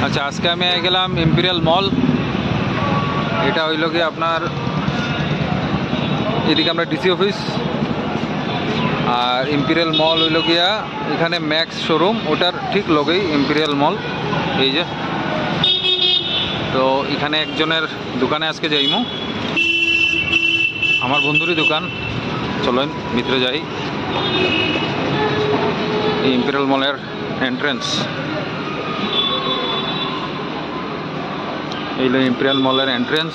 আচ্ছা, আজকে আমি গেলাম ইম্পেরিয়াল মল। এটা হইল কি আপনার এদিকে আমরা ডিসি অফিস, আর ইম্পেরিয়াল মল হইল গিয়া এখানে ম্যাক্স শোরুম, ওটার ঠিক লগেই ইম্পেরিয়াল মল। এই যে তো এখানে একজনের দোকানে আজকে যাইমু, আমার বন্ধুরই দোকান। চলেন ভিতরে যাই। এই ইম্পেরিয়াল মলের এন্ট্রেন্স, এইলো ইম্পেরিয়াল মলের এন্ট্রেন্স।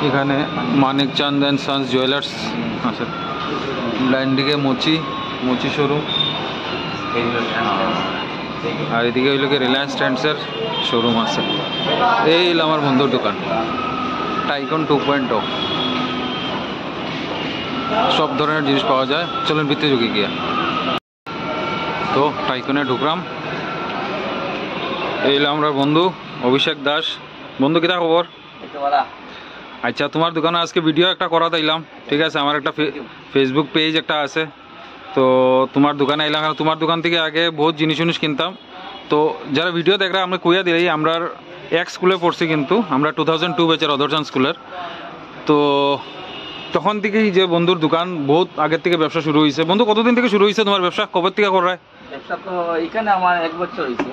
এখানে মানিক চাঁদ অ্যান্ড সন্স জুয়েলার্স আছে, ডাইন দিকে মুচি শোরুম, আর এদিকে হইল কি রিলায়েন্স ট্রেন্ডসের শোরুম আছে। এই হলো আমার বন্ধুর দোকান, টাইকন 2.0, সব ধরনের জিনিস পাওয়া যায়। চলুন ভিতরে ঢুকে গিয়া। তো টাইকনে ঢুকলাম। এই হলো আমরা বন্ধু অভিষেক দাস। বন্ধু কিতা খবর? আচ্ছা, তোমার দোকানে আজকে ভিডিও একটা করা দিলাম, ঠিক আছে? আমার একটা ফেসবুক পেজ একটা আছে, তো তোমার দোকানে এলাম। তোমার দোকান থেকে আগে বহুত জিনিস কিনতাম। তো যারা ভিডিও দেখরা আমরা কইয়া দিই, আমরা এক স্কুলে পড়ছি, কিন্তু আমরা 2002 ব্যাচের অদর্শন স্কুলের। তো তখন থেকেই যে বন্ধুর দোকান বহুত আগের থেকে ব্যবসা শুরু হয়েছে। বন্ধু কতদিন থেকে শুরু হয়েছে তোমার ব্যবসা? কবে থেকে করায় ব্যবসা? তো এখানে আমার 1 বছর হয়েছে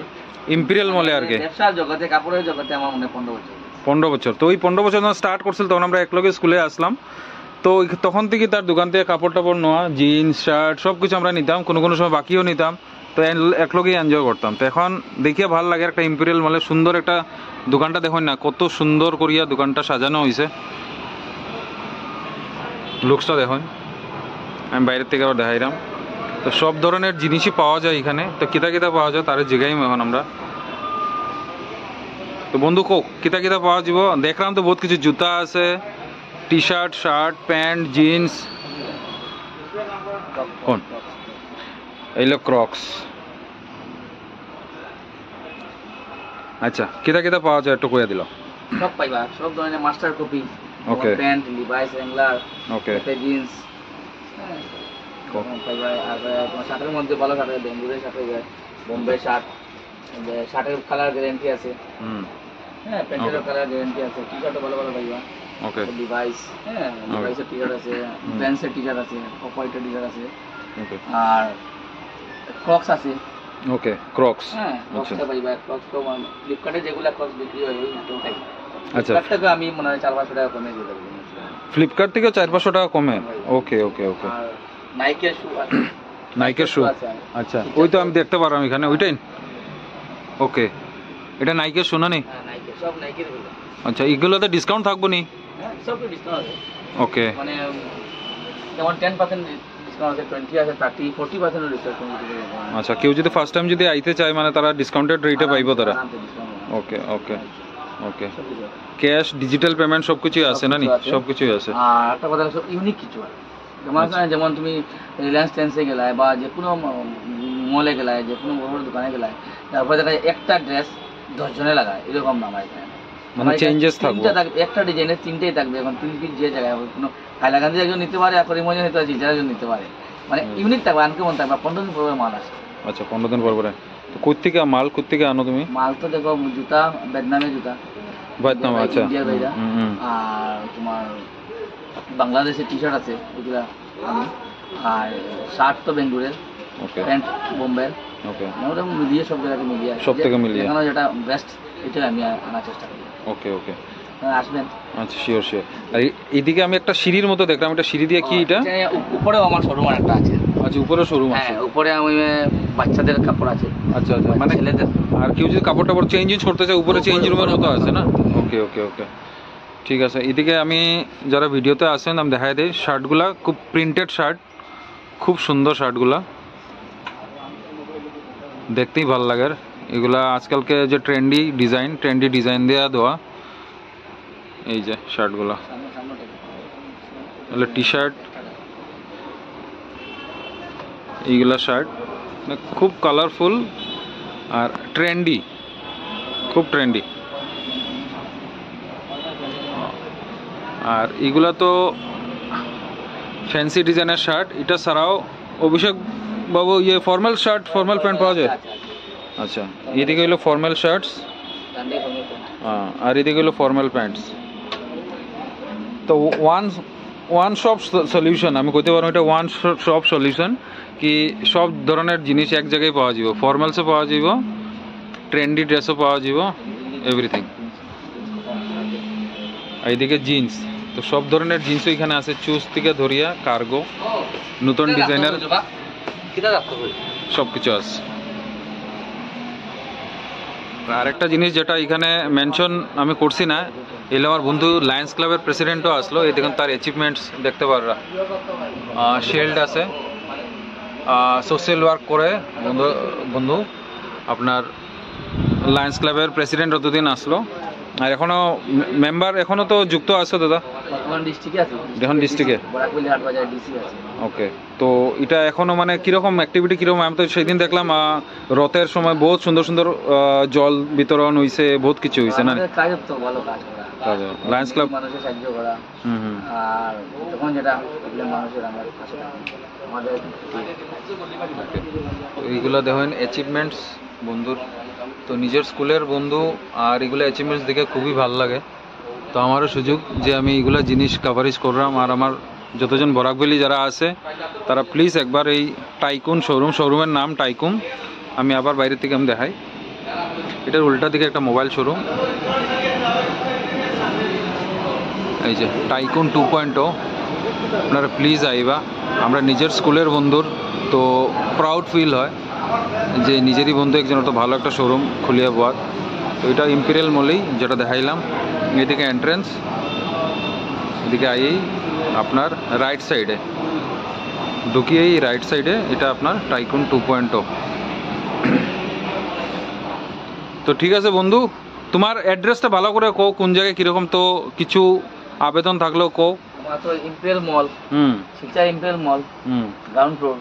ইম্পেরিয়াল মলে আর কি। ব্যবসার জগতে, কাপড়ের জগতে আমার মনে 15 বছর। 15 বছর। তো ওই 15 বছর যখন স্টার্ট করছিল তখন আমরা একলগে স্কুলে আসলাম। তো তখন থেকে তার দোকান থেকে কাপড় টাপড় নেওয়া, জিন্স শার্ট সব কিছু আমরা নিতাম, কোনো কোনো সময় বাকিও নিতাম। তো একলগেই এনজয় করতাম। তো এখন দেখিয়ে ভালো লাগে একটা ইম্পেরিয়াল মলে সুন্দর একটা দোকানটা। দেখুন না কত সুন্দর করিয়া দোকানটা সাজানো হয়েছে, লুকসটা দেখুন। আমি বাইরের থেকে আবার দেখাইলাম। তো সব ধরনের জিনিসই পাওয়া যায় এখানে। তো কিতা কিতা পাওয়া যায় তার জায়গায় এখন আমরা। তো বন্ধু কোক কিতা কিতা পাওয়া যাব দেখলাম। তো বহুত কিছু জুতা আছে, T shirt, shirt, pant, jeans. কোন এইলো ক্রক্স। আচ্ছা, কিতা কিতা পাওয়া যায় একটু কইয়া দিল। সব পাইবা, সব ধরনের মাস্টার কপি, ওকে, প্যান্ট, লিভাইস, অ্যাংলার, ওকে, জিন্স পাইবা। আর তোমার শার্টের মধ্যে ভালো শার্ট, বেঙ্গুলের শার্ট হয়ে যায়, বোম্বে শার্ট, শার্টের কালার গ্যারান্টি আছে। হ্যাঁ, প্যান্টের কালার গ্যারান্টি আছে। টি শার্টও ভালো ভালো পাইবা। ওকে, লিভাইস, হ্যাঁ লিভাইসের টি শার্ট আছে, ব্র্যান্ডসের টি শার্ট আছে, অফ হোয়াইটের টি শার্ট আছে। ওকে, আর ক্রক্স আছে। ওকে, ক্রক্স। হ্যাঁ, ক্রক্সটা পাইবা। ক্রক্স তো ফ্লিপকার্টে যেগুলা ক্রক্স বিক্রি হয় ওইটাই। আচ্ছা, ফ্লিপকার্ট থেকে আমি মনে হয় 400-500 টাকা কমে দিয়ে দেব। ফ্লিপকার্ট থেকে 400-500 টাকা কমে? ওকে ওকে ওকে। আর নাইকের শু আছে। নাইকের শু? আচ্ছা, ওই তো আমি দেখতে পারলাম এখানে, ওইটাই। ওকে, এটা নাইকের শু না? নেই, নাইকের সব নাইকের গুলো। আচ্ছা, এগুলোতে ডিসকাউন্ট থাকবো নি? হ্যাঁ, সবই ডিসকাউন্ট আছে। ওকে, মানে যেমন 10% ডিসকাউন্ট আছে, 20 আছে, 30-40% ডিসকাউন্ট আছে। আচ্ছা, কেউ যদি ফার্স্ট টাইম যদি আইতে চায় মানে তারা ডিসকাউন্টেড রেটে পাইবো তারা? ওকে ওকে ওকে। ক্যাশ, ডিজিটাল পেমেন্ট সব কিছুই আছে না? নি সব কিছুই আছে। আর একটা কথা হচ্ছে ইউনিক কিছু আছে। যেমন তুমি রিলায়েন্স ট্রেন্ডসে গেলায় বা যে কোনো মলে গেলায়, যে কোনো বড় দোকানে গেলায়, তারপরে দেখা যায় একটা ড্রেস 10 জনে লাগায়, এরকম না আমার এখানে। মানে চেঞ্জেস থাকবে, একটা ডিজাইনের 3টেই থাকবে। এখন 3 পিস যে জায়গায় কোনো হাইলাকান্দি একজন নিতে পারে, আর ইমোজন নিতে পারে, জিজার একজন নিতে পারে। মানে ইউনিক থাকবে, আনকমন থাকবে। 15 দিন পরে মাল আসে। আচ্ছা, 15 দিন পরে। তো কোত্থেকে মাল কোত্থেকে আনো তুমি? মাল তো দেখো, জুতা ভিয়েতনামের জুতা, ভিয়েতনাম। আচ্ছা, ইন্ডিয়ার বাইরা। আর তোমার বাংলাদেশের টি শার্ট আছে, এগুলা আমি। আর শার্ট তো বেঙ্গুরের, প্যান্ট বোম্বের। ওকে, মোটামুটি মিলিয়ে সব জায়গাতে মিলিয়ে, সব থেকে মিলিয়ে এখানে যেটা বেস্ট এটাই আমি আনার চেষ্টা করি। ওকে ওকে, আসবেন। আচ্ছা, শিওর শিওর। আর এইদিকে আমি একটা সিঁড়ির মতো দেখলাম, এটা সিঁড়ি দিয়ে কি এটা? উপরেও আমার শোরুম একটা আছে। আচ্ছা, উপরে শোরুম আছে? হ্যাঁ, উপরে আমি বাচ্চাদের কাপড় আছে। আচ্ছা আচ্ছা, মানে ছেলেদের। আর কেউ যদি কাপড় টাপড় চেঞ্জ করতে চায় উপরে চেঞ্জ রুমের মতো আছে না? ওকে ওকে ওকে, ঠিক আছে। এদিকে আমি যারা ভিডিওতে আসেন আমি দেখাই দিই শার্টগুলা, খুব প্রিন্টেড শার্ট, খুব সুন্দর শার্টগুলা, দেখতেই ভালো লাগে। এগুলা আজকালকে যে ট্রেন্ডি ডিজাইন দেওয়া দেওয়া এই যে শার্টগুলা, এগুলো টি শার্ট, এইগুলা শার্ট খুব কালারফুল আর ট্রেন্ডি, খুব ট্রেন্ডি। আর এগুলা তো ফ্যান্সি ডিজাইনের শার্ট। এটা ছাড়াও অভিষেক বাবু ফর্মাল শার্ট, ফর্মাল প্যান্ট পাওয়া যায়? আচ্ছা, এদিকে হলো ফর্মাল শার্টস আর এদিকে হলো ফর্মাল প্যান্টস। তো ওয়ান শপ সলিউশন আমি কইতে পারবো, এটা ওয়ান শপ সলিউশন কি সব ধরনের জিনিস এক জায়গায় পাওয়া যাব, ফর্মালসও পাওয়া যাব, ট্রেন্ডি ড্রেসও পাওয়া যাব, এভরিথিং। এইদিকে জিন্স, তো সব ধরনের জিন্সও এখানে আছে, চুজ থেকে ধরিয়া কার্গো, নতুন ডিজাইনার সব কিছু আছে। আরেকটা জিনিস যেটা এখানে মেনশন আমি করছি না, এলে আমার বন্ধু লায়ন্স ক্লাবের প্রেসিডেন্টও আসলো, এই দেখুন তার অ্যাচিভমেন্টস দেখতে পাররা, শিল্ড আছে, সোশ্যাল ওয়ার্ক করে বন্ধু আপনার লায়ন্স ক্লাবের প্রেসিডেন্ট অতদিন আসলো, আর এখনো মেম্বার এখনো তো যুক্ত আছে দাদা, এখন ডিস্ট্রিক্টে। ওকে, তো এটা এখনো মানে কিরকম অ্যাক্টিভিটি কিরকম? আমি তো সেদিন দেখলাম রথের সময় বহুত সুন্দর সুন্দর জল বিতরণ হইছে, বহুত কিছু হইছে না? লায়ন্স ক্লাব মানুষের সাহায্য করা, আর তখন যেটা মানুষের আমাদের এইগুলো দেখেন অ্যাচিভমেন্টস বন্ধুর, তো নিজের স্কুলের বন্ধু, আর এগুলো অ্যাচিভমেন্টস দেখে খুবই ভালো লাগে। তো আমারও সুযোগ যে আমি এইগুলো জিনিস কাভারেজ করলাম, আর আমার যতজন বরাকভ্যালি যারা আছে তারা প্লিজ একবার এই টাইকুন শোরুমের নাম টাইকুন, আমি আবার বাইরে থেকে আমি দেখাই, এটার উল্টা দিকে একটা মোবাইল শোরুম, এই যে টাইকুন 2.0, আপনারা প্লিজ আইবা, আমরা নিজের স্কুলের বন্ধুর তো প্রাউড ফিল হয় যে নিজেরই বন্ধু একজন তো ভালো একটা শোরুম খুলিয়া পাওয়ার। তো এটা ইম্পেরিয়াল মলেই যেটা দেখাইলাম, এদিকে এন্ট্রেন্স, এদিকে আইয়েই আপনার রাইট সাইডে ঢুকিয়েই রাইট সাইডে এটা আপনার টাইকুন 2.0। তো ঠিক আছে বন্ধু, তোমার অ্যাড্রেসটা ভালো করে কও, কোন জায়গায় কীরকম, তো কিছু আবেদন থাকলেও কও। তো Imperial Mall, Silchar Imperial Mall, ground floor,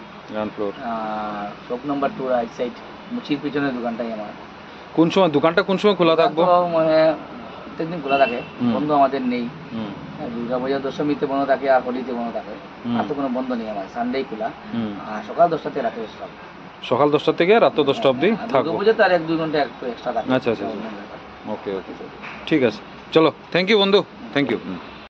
shop number 2 right side, মুচির পিছনের দোকানটাই আমার। কোন সময় দোকানটা কোন সময় খোলা থাকবো? মানে প্রত্যেকদিন খোলা থাকে, বন্ধ আমাদের নেই। দুর্গা পূজা দশমীতে বন্ধ থাকে, আর হোলিতে বন্ধ থাকে, আর তো কোনো বন্ধ নেই আমার, সানডেই খোলা, আর সকাল 10টা থেকে রাতে 10টা। সকাল 10টা থেকে রাত 10টা অবধি থাকবো। দুর্গা পূজাতে আর 1-2 ঘন্টা একটু এক্সট্রা থাকে। আচ্ছা, ওকে, ঠিক আছে, চলো, থ্যাংক ইউ বন্ধু, থ্যাংক ইউ।